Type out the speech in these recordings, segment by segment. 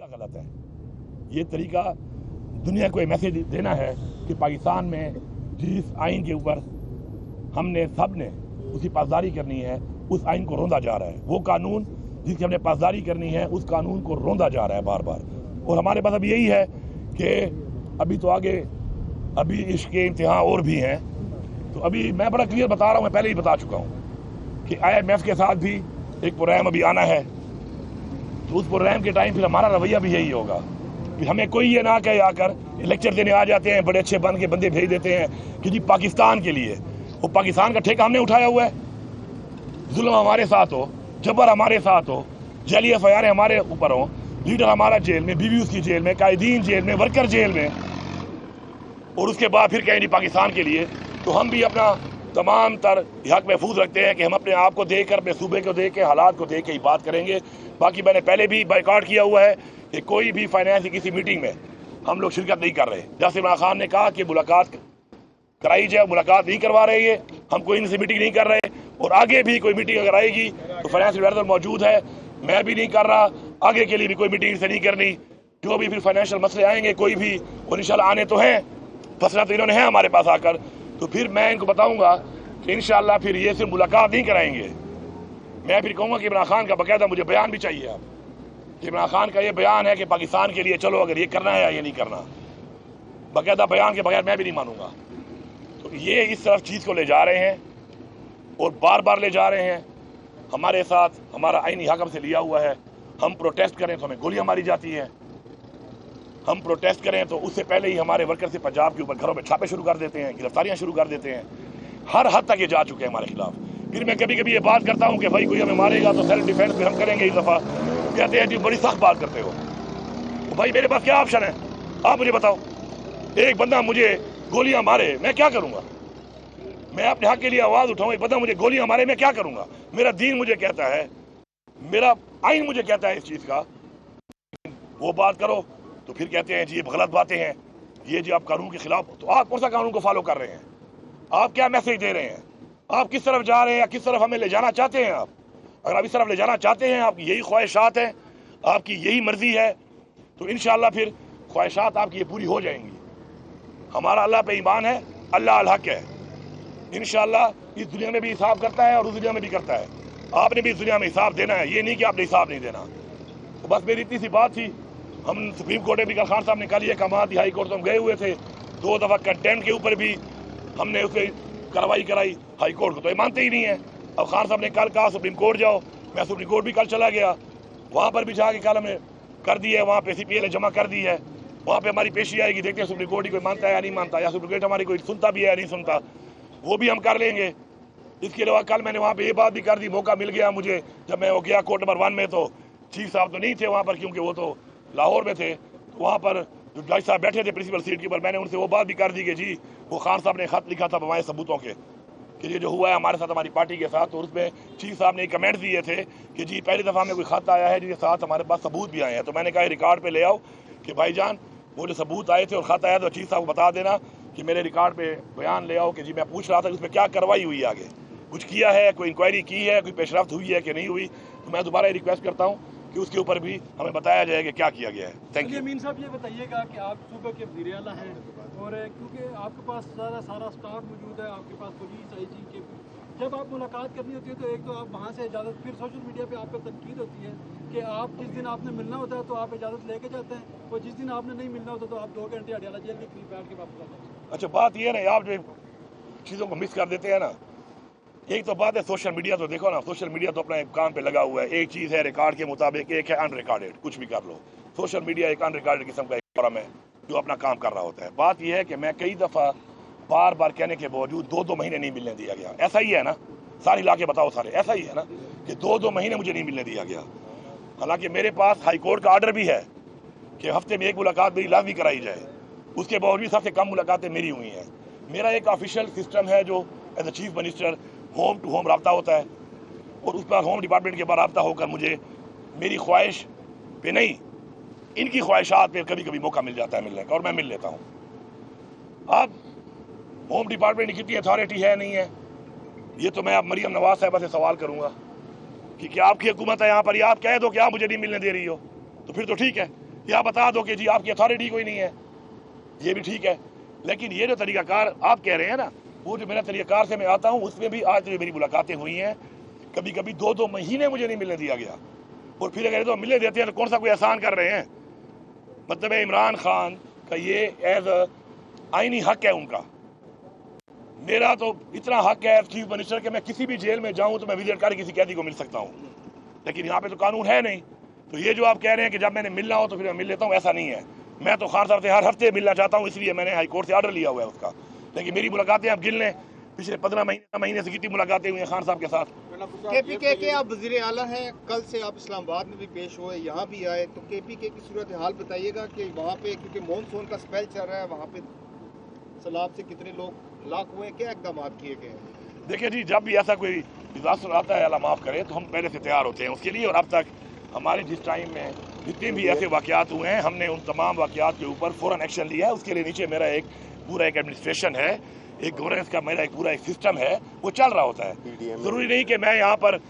गलत है। ये तरीका दुनिया को एक मैसेज देना है कि पाकिस्तान में जिस आइन के ऊपर हमने सब ने उसकी पासदारी करनी है, उस आइन को रोंदा जा रहा है। वो कानून जिसकी हमने पासदारी करनी है, उस कानून को रोंदा जा रहा है बार बार। और हमारे पास अब यही है कि अभी तो आगे अभी इसके इम्तिहान और भी हैं। तो अभी मैं बड़ा क्लियर बता रहा हूँ, मैं पहले ही बता चुका हूँ कि IMF के साथ भी एक प्रोग्राम अभी आना है। तो उस प्रोग्राम के टाइम फिर हमारा रवैया भी यही होगा कि हमें कोई ये ना कहे आकर लेक्चर देने आ जाते हैं, बड़े अच्छे बन के बंदे भेज देते हैं कि जी पाकिस्तान के लिए। वो पाकिस्तान का ठेका हमने उठाया हुआ है। जुल्म हमारे साथ हो, जबर हमारे साथ हो, जली FIR हमारे ऊपर हो, लीडर हमारा जेल में, बीवी उसकी जेल में, कायदीन जेल में, वर्कर जेल में, और उसके बाद फिर कहें नहीं पाकिस्तान के लिए। तो हम भी अपना तमाम तर हक महफूज रखते हैं कि हम अपने आप को देख कर, अपने सूबे को देख के, हालात को देख के ही बात करेंगे। बाकी मैंने पहले भी बाइकआउट किया हुआ है कि कोई भी फाइनेंस की किसी मीटिंग में हम लोग शिरकत नहीं कर रहे। जैसे इमरान खान ने कहा कि मुलाकात कराई जाए, मुलाकात नहीं करवा रहे हैं, हम कोई इनसे मीटिंग नहीं कर रहे। और आगे भी कोई मीटिंग अगर आएगी तो फाइनेंस एडवाइजर मौजूद है, मैं भी नहीं कर रहा, आगे के लिए भी कोई मीटिंग से नहीं करनी। जो भी फिर फाइनेंशियल मसले आएंगे कोई भी, और इंशाल्लाह आने तो हैं, फसला तो इन्होंने है हमारे पास आकर, तो फिर मैं इनको बताऊंगा कि इंशाल्लाह फिर ये सिर्फ मुलाकात नहीं कराएंगे। मैं फिर कहूँगा कि इमरान खान का बाकायदा मुझे बयान भी चाहिए आप कि इमरान खान का ये बयान है कि पाकिस्तान के लिए चलो अगर ये करना है या ये नहीं करना, बाकायदा बयान के बगैर मैं भी नहीं मानूंगा। तो ये इस तरफ चीज़ को ले जा रहे हैं और बार बार ले जा रहे हैं। हमारे साथ हमारा आईनी हक हमसे लिया हुआ है। हम प्रोटेस्ट करें तो हमें गोलियां मारी जाती हैं, हम प्रोटेस्ट करें तो उससे पहले ही हमारे वर्कर से पंजाब के ऊपर घरों में छापे शुरू कर देते हैं, गिरफ्तारियां शुरू कर देते हैं। हर हद तक ये जा चुके हैं हमारे खिलाफ। फिर मैं कभी कभी ये बात करता हूँ कि भाई कोई हमें मारेगा तो सेल्फ डिफेंस भी हम करेंगे। इस दफ़ा कहते हैं जी बड़ी सख्त बात करते हो। तो भाई मेरे पास क्या ऑप्शन है, आप मुझे बताओ। एक बंदा मुझे गोलियां मारे, मैं क्या करूंगा? मैं अपने हक के लिए आवाज उठाऊं, एक बंदा मुझे गोलियां मारे, मैं क्या करूंगा? मेरा दीन मुझे कहता है, मेरा आइन मुझे कहता है इस चीज का, वो बात करो तो फिर कहते हैं जी ये गलत बातें हैं, ये जी आप कानून के खिलाफ। तो आप कौन सा कानून को फॉलो कर रहे हैं? आप क्या मैसेज दे रहे हैं? आप किस तरफ जा रहे हैं या किस तरफ हमें ले जाना चाहते हैं? आप अगर आप इस तरफ ले जाना चाहते हैं, आपकी यही ख्वाहिशात हैं, आपकी यही मर्जी है, तो इंशाल्लाह फिर ख्वाहिशात आपकी ये पूरी हो जाएंगी। हमारा अल्लाह पे ईमान है, अल्लाह अल हक है। इंशाल्लाह इस दुनिया में भी हिसाब करता है और उस दुनिया में भी करता है। आपने भी इस दुनिया में हिसाब देना है, ये नहीं कि आपने हिसाब नहीं देना। तो बस मेरी इतनी सी बात थी। हम सुप्रीम कोर्ट में भी कल खान साहब ने कल ये कहा थी, हाई कोर्ट तो हम गए हुए थे, 2 दफ़ा कंटेम्प्ट के ऊपर भी हमने उसे कार्रवाई कराई हाई कोर्ट को, तो ये मानते ही नहीं है। अब खान साहब ने कल कहा सुप्रीम कोर्ट जाओ, मैं सुप्रीम कोर्ट भी कल चला गया, वहाँ पर भी जाके कल हमने कर दी है, वहाँ पे CPL जमा कर दी है, वहाँ पे हमारी पेशी आएगी, देखते हैं सुप्रीम कोर्ट ही कोई मानता है या नहीं मानता, या सुप्रीम कोर्ट हमारी कोई सुनता भी है या नहीं सुनता, वो भी हम कर लेंगे। इसके अलावा कल मैंने वहाँ पे ये बात भी कर दी, मौका मिल गया मुझे, जब मैं वो गया कोर्ट नंबर 1 में, तो चीफ साहब तो नहीं थे वहाँ पर क्योंकि वो तो लाहौर में थे। तो वहाँ पर जो जज साहब बैठे थे प्रिंसिपल सीट के ऊपर, मैंने उनसे वो बात भी कर दी कि जी वो खान साहब ने खत लिखा था हमारे सबूतों के कि ये जो हुआ है हमारे साथ, हमारी पार्टी के साथ, तो उसमें चीफ साहब ने कमेंट दिए थे कि जी पहली दफ़ा हमें कोई खत आया है जिसके साथ हमारे पास सबूत भी आए हैं। तो मैंने कहा रिकॉर्ड पे ले आओ कि भाईजान वो जो सबूत आए थे और खत आया तो चीफ साहब को बता देना कि मेरे रिकॉर्ड पे बयान ले आओ कि जी मैं पूछ रहा था उसमें क्या कार्रवाई हुई, आगे कुछ किया है, कोई इंक्वायरी की है, कोई पेशरफ्त हुई है कि नहीं हुई। तो मैं दोबारा रिक्वेस्ट करता हूँ कि उसके ऊपर भी हमें बताया जाए कि क्या किया गया है। Thank you. अमीन साहब ये बताइएगा कि आप सूबे के वज़ीर आला हैं और क्योंकि आपके पास सारा स्टाफ मौजूद है, आपके पास पुलिस IG के, जब आप मुलाकात करनी होती है तो एक तो आप वहाँ से इजाज़त, फिर सोशल मीडिया पे आप पर तनकीद होती है कि आप जिस दिन आपने मिलना होता है तो आप इजाज़त लेके जाते हैं और जिस दिन आपने नहीं मिलना होता तो आप 2 घंटे अडियाला जेल के करीब बैठ के वापस आ जाते हैं। अच्छा बात ये ना, आप जो चीज़ों को मिस कर देते हैं ना, एक तो बात है सोशल मीडिया, तो देखो ना सोशल मीडिया तो अपने काम पे लगा हुआ है। एक चीज़ है रिकॉर्ड के मुताबिक, एक है अनरिकॉर्डेड, कुछ भी कर लो। सोशल मीडिया एक अनरिकॉर्डेड किस्म का एक फोरम है जो अपना काम कर रहा होता है। बात यह है कि मैं कई दफ़ा बार बार कहने के बावजूद 2-2 महीने नहीं मिलने दिया गया। ऐसा ही है ना, सारी ला के बताओ सारे, ऐसा ही है ना कि 2-2 महीने मुझे नहीं मिलने दिया गया। हालांकि मेरे पास हाई कोर्ट का आर्डर भी है कि हफ्ते में 1 मुलाकात मेरी लाजमी कराई जाए, उसके बावजूद सबसे कम मुलाकातें मेरी हुई हैं। मेरा एक ऑफिशियल सिस्टम है जो as a chief minister home to home रब्ता होता है और उस पर होम डिपार्टमेंट के बाद रब्ता होकर मुझे मेरी ख्वाहिश पे नहीं, इनकी ख्वाहिशात पे कभी कभी मौका मिल जाता है मिलने का, और मैं मिल लेता हूँ। अब होम डिपार्टमेंट की कितनी अथॉरिटी है नहीं है, ये तो मैं अब मरियम नवाज साहबा से सवाल करूँगा कि क्या आपकी हुकूमत है यहाँ पर, या आप कह दो कि आप मुझे नहीं मिलने दे रही हो, तो फिर तो ठीक है। या बता दो कि जी आपकी अथॉरिटी कोई नहीं है, ये भी ठीक है। लेकिन ये जो तरीकाकार आप कह रहे हैं ना, वो जो मेरा तरीकाकार से मैं आता हूँ, उसमें भी आज जो मेरी मुलाकातें हुई हैं, कभी कभी 2-2 महीने मुझे नहीं मिलने दिया गया, और फिर अगर तो मिलने देते हैं तो कौन सा कोई एहसान कर रहे हैं। मतलब इमरान खान का ये एज आईनी हक है उनका। मेरा तो इतना हक है चीफ मिनिस्टर कि मैं किसी भी जेल में जाऊं तो मैं विजिट करके किसी कैदी को मिल सकता हूं, लेकिन यहाँ पे तो कानून है नहीं। तो ये जो आप कह रहे हैं कि जब मैंने मिलना हो तो फिर मैं मिल लेता हूँ, ऐसा नहीं है। मैं तो खान साहब से हर हफ्ते मिलना चाहता हूँ, इसलिए मैंने हाई कोर्ट से ऑर्डर लिया हुआ है उसका। लेकिन मेरी मुलाकातें आप गिन लें, पिछले 15 महीने से कितनी मुलाकातें हुई हैं खान साहब के साथ। KPK के आप वज़ीर आला हैं, कल से आप इस्लामाबाद में भी पेश हुए, यहाँ भी आए, तो KPK की सूरत हाल बताइएगा कि वहाँ पे, क्योंकि मानसून का स्पेल चल रहा है, वहाँ पे सैलाब से कितने लोग हलाक हुए, क्या इक़दाम किए गए हैं? देखिए जी, जब भी ऐसा कोई डिजास्टर आता है, अल्लाह माफ़ करे, तो हम पहले से तैयार होते हैं उसके लिए। और अब तक हमारे जिस टाइम में जितने भी ऐसे वाक़यात हुए हैं, हमने उन तमाम वाक़यात के ऊपर फ़ौरन एक्शन लिया है। उसके लिए नीचे मेरा एक पूरा एक एडमिनिस्ट्रेशन है, एक गवर्नेंस का मेरा एक पूरा एक सिस्टम है, वो चल रहा होता है। ज़रूरी नहीं कि मैं यहाँ पर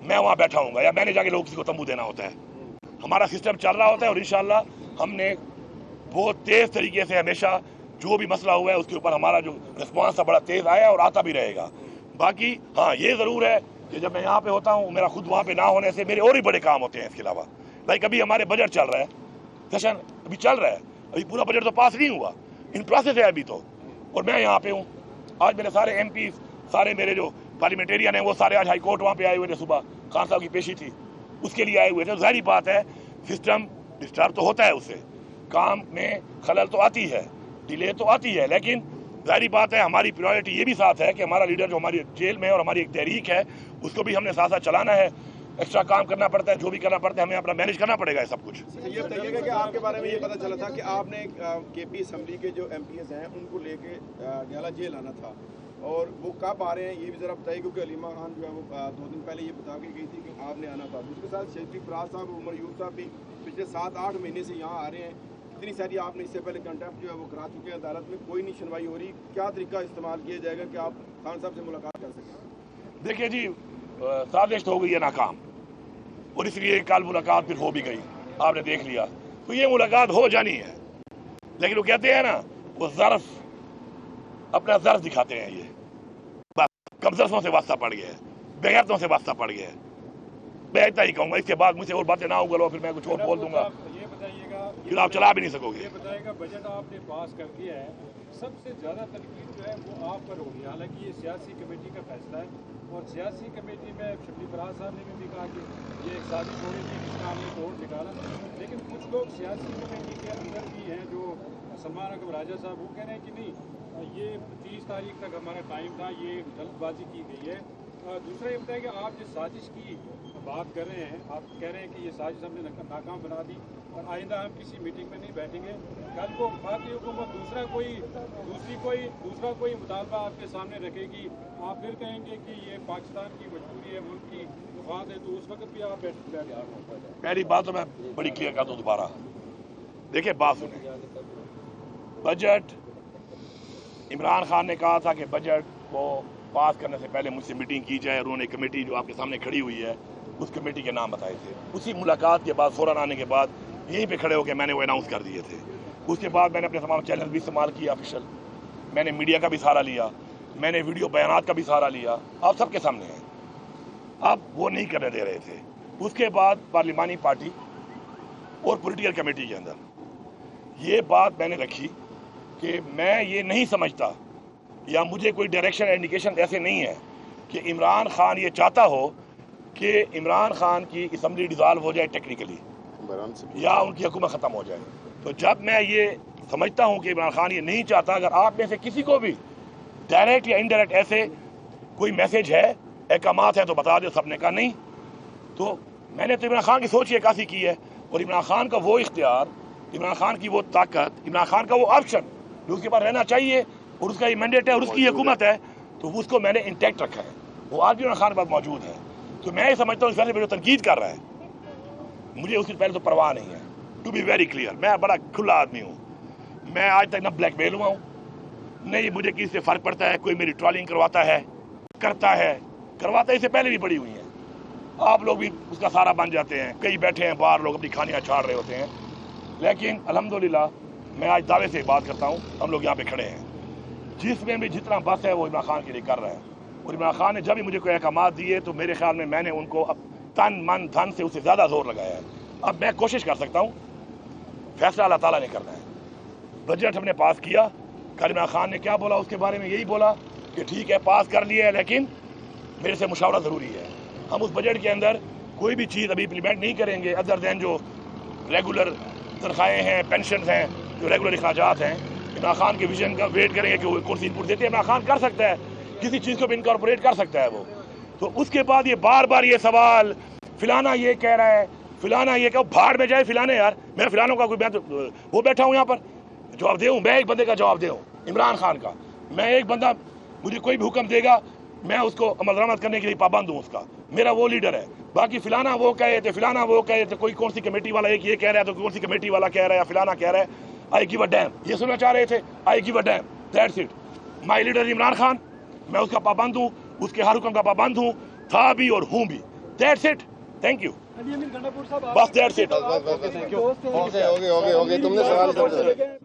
मैं वहाँ बैठा हूँगा या मैंने जाके लोग किसी को तंबू देना होता है। हमारा सिस्टम चल रहा होता है, और इंशाअल्लाह हमने बहुत तेज़ तरीके से हमेशा जो भी मसला हुआ है उसके ऊपर हमारा जो रिस्पॉन्स था बड़ा तेज़ आया और आता भी रहेगा। बाकी हाँ, ये ज़रूर है कि जब मैं यहाँ पे होता हूँ, मेरा खुद वहाँ पे ना होने से मेरे और भी बड़े काम होते हैं। इसके अलावा लाइक अभी हमारे बजट चल रहा है, सेशन अभी चल रहा है, अभी पूरा बजट तो पास नहीं हुआ, इन प्रोसेस है अभी तो, और मैं यहाँ पे हूँ। आज मेरे सारे MP, सारे मेरे जो पार्लियामेंटेरियन हैं, वो सारे आज हाई कोर्ट वहाँ पे आए हुए थे। सुबह खान साहब की पेशी थी, उसके लिए आए हुए थे। जाहिर बात है सिस्टम डिस्टर्ब तो होता है, उससे काम में खलल तो आती है, डिले तो आती है, लेकिन जाहिर बात है हमारी प्रायोरिटी ये भी साथ है कि हमारा लीडर जो हमारी जेल में है और हमारी एक तहरीक है, उसको भी हमने साथ साथ चलाना है। एक्स्ट्रा काम करना पड़ता है, जो भी करना पड़ता है, हमें अपना मैनेज करना पड़ेगा सब कुछ। ये बताइएगा कि आपके बारे में ये पता चला था कि आपने KP असम्बली के जो MPs हैं उनको लेके डयाला जेल आना था, और वो कब आ रहे हैं ये भी ज़रा बताइए, क्योंकि अलीमा खान जो है वो 2 दिन पहले ये बता के गई थी कि आपने आना था। उसके साथ शेखी फराज साहब, उमर यूब साहब भी पिछले 7-8 महीने से यहाँ आ रहे हैं। इतनी सारी आपने इससे पहले कंटेम्प्ट जो है वो करा चुके हैं अदालत में, कोई नहीं सुनवाई हो रही। क्या तरीका इस्तेमाल किया जाएगा कि आप खान साहब से मुलाकात कर सकें? देखिए जी, साजिश तो हो गई है नाकाम, और इसलिए कल मुलाकात फिर हो भी गई, आपने देख लिया। तो ये मुलाकात हो जानी है, लेकिन वो कहते हैं ना, वो ज़र्फ अपना ज़र्फ दिखाते हैं। ये बस कमज़र्फों से वास्ता पड़ गया है, बेगैरतों से वास्ता पड़ गया है। मैं इतना ही कहूँगा, इसके बाद मुझसे और बातें ना उगलो, फिर मैं कुछ और बोल दूंगा, ये बताइएगा, फिर आप चला भी नहीं सकोगे। ये बताइएगा, बजट आपने पास कर दिया है, सबसे ज़्यादा तनकीद जो है वो आप पर होगी। हालांकि ये सियासी कमेटी का फैसला है, और सियासी कमेटी में शफी फराज साहब ने भी कहा कि ये एक साजिश हो रही थी जिसका हमने तोड़ निकाला। लेकिन कुछ लोग सियासी कमेटी के अंदर भी हैं, जो सलमान अकबर राजा साहब, वो कह रहे हैं कि नहीं, ये 30 तारीख तक हमारा टाइम था, ये जल्दबाजी की गई है। दूसरा ये बताया कि आप जिस साजिश की बात कर रहे हैं, आप कह रहे हैं कि ये साजिश हमने नाकाम बना दी और आइंदा हम किसी मीटिंग में नहीं बैठेंगे। कल को भारतीय हुकूमत दूसरा कोई मुतालबा आपके सामने रखेगी, आप फिर कहेंगे कि ये पाकिस्तान की मजबूरी है, मुल्क की मुफाद है, तो उस वक्त भी आप बैठ। पहली बात तो मैं बड़ी क्लियर कर दूँ दोबारा। देखिए, बात सुने, बजट इमरान खान ने कहा था कि बजट को पास करने से पहले मुझसे मीटिंग की जाए, और उन्होंने कमेटी जो आपके सामने खड़ी हुई है उस कमेटी के नाम बताए थे। उसी मुलाकात के बाद, फ़ौरन आने के बाद, यहीं पे खड़े होकर मैंने वो अनाउंस कर दिए थे। उसके बाद मैंने अपने तमाम चैनल भी इस्तेमाल किया ऑफिशियल, मैंने मीडिया का भी सहारा लिया, मैंने वीडियो बयानात का भी सहारा लिया, आप सबके सामने हैं। अब वो नहीं करने दे रहे थे। उसके बाद पार्लिमानी पार्टी और पॉलिटिकल कमेटी के अंदर ये बात मैंने रखी कि मैं ये नहीं समझता, या मुझे कोई डायरेक्शन इंडिकेशन ऐसे नहीं है कि इमरान खान ये चाहता हो कि इमरान खान की असम्बली डिज़ॉल्व हो जाए टेक्निकली, या उनकी हुकूमत ख़त्म हो जाए। तो जब मैं ये समझता हूँ कि इमरान खान ये नहीं चाहता, अगर आप में से किसी को भी डायरेक्ट या इनडायरेक्ट ऐसे कोई मैसेज है, अहकामात हैं, तो बता दो। सबने कहा नहीं, तो मैंने तो इमरान खान की सोच ये काफ़ी की है, और इमरान खान का वो इख्तियार, इमरान खान की वो ताकत, इमरान खान का वो ऑप्शन जो उसके पास रहना चाहिए, और उसका ये मैंडेट है और उसकी हुकूमत है, तो उसको मैंने इंटैक्ट रखा है। वो आज भी इमरान खान के पास मौजूद है। तो मैं ये समझता हूँ इस वजह से जो तनकीद कर रहा है, मुझे उसकी पहले तो परवाह नहीं है। टू बी वेरी क्लियर, मैं बड़ा खुला आदमी हूँ। मैं आज तक ना ब्लैकमेल हुआ हूँ, नहीं मुझे किसी से फ़र्क पड़ता है। कोई मेरी ट्रॉलिंग करवाता है, इससे पहले भी पड़ी हुई है। आप लोग भी उसका सारा बन जाते हैं। कई बैठे हैं बाहर, लोग अपनी खानियाँ छाड़ रहे होते हैं। लेकिन अल्हम्दुलिल्लाह मैं आज दावे से बात करता हूँ, हम लोग यहाँ पे खड़े हैं, जिसमें भी जितना बस है वो इमरान खान के लिए कर रहे हैं। और इमरान खान ने जब भी मुझे कोई अहकामात दिए तो मेरे ख्याल में मैंने उनको अब तन मन धन से उससे ज़्यादा जोर लगाया है। अब मैं कोशिश कर सकता हूँ, फैसला अल्लाह ताला ने करना है। बजट हमने पास किया, कल इमरान खान ने क्या बोला उसके बारे में यही बोला कि ठीक है पास कर लिया है, लेकिन मेरे से मुशावरा ज़रूरी है। हम उस बजट के अंदर कोई भी चीज़ अभी इम्प्लीमेंट नहीं करेंगे अदर दैन जो रेगुलर तनख्वाहें हैं, पेंशन हैं, जो रेगुलर अखराजात हैं। इमरान खान के विजन का वेट करेंगे कि वो कुर्सी इनपुट देते हैं। इमरान खान कर सकता है, किसी चीज़ को भी इनकॉर्पोरेट कर सकता है वो। तो उसके बाद ये बार बार ये सवाल, फिलाना ये कह रहा है, फिलाना ये कहो, भाड़ में जाए फिलाने यार। मैं फिलानों का कोई, मैं तो वो बैठा हूँ यहाँ पर जवाब दे, मैं एक बंदे का जवाब दे, इमरान खान का। मैं एक बंदा, मुझे कोई भी हुक्म देगा मैं उसको अमल दरामद करने के लिए पाबंद हूँ, उसका मेरा वो लीडर है। बाकी फिलाना वो कहे थे, फिलाना वो कहे थे, कोई कौन सी कमेटी वाला एक ये कह रहा है तो कौन सी कमेटी वाला कह रहा है, फिलाना कह रहा है। आई गिव अ डैम, ये सुनना चाह रहे थे, I give a dam, that's it. My leader Imran Khan, मैं उसका पाबंद हूँ, उसके हर हुक्म का पाबंद हूँ, था भी और हूँ भी, दैट्स इट। थैंक यू, बस दैट्स इट। हो गए तुमने सवाल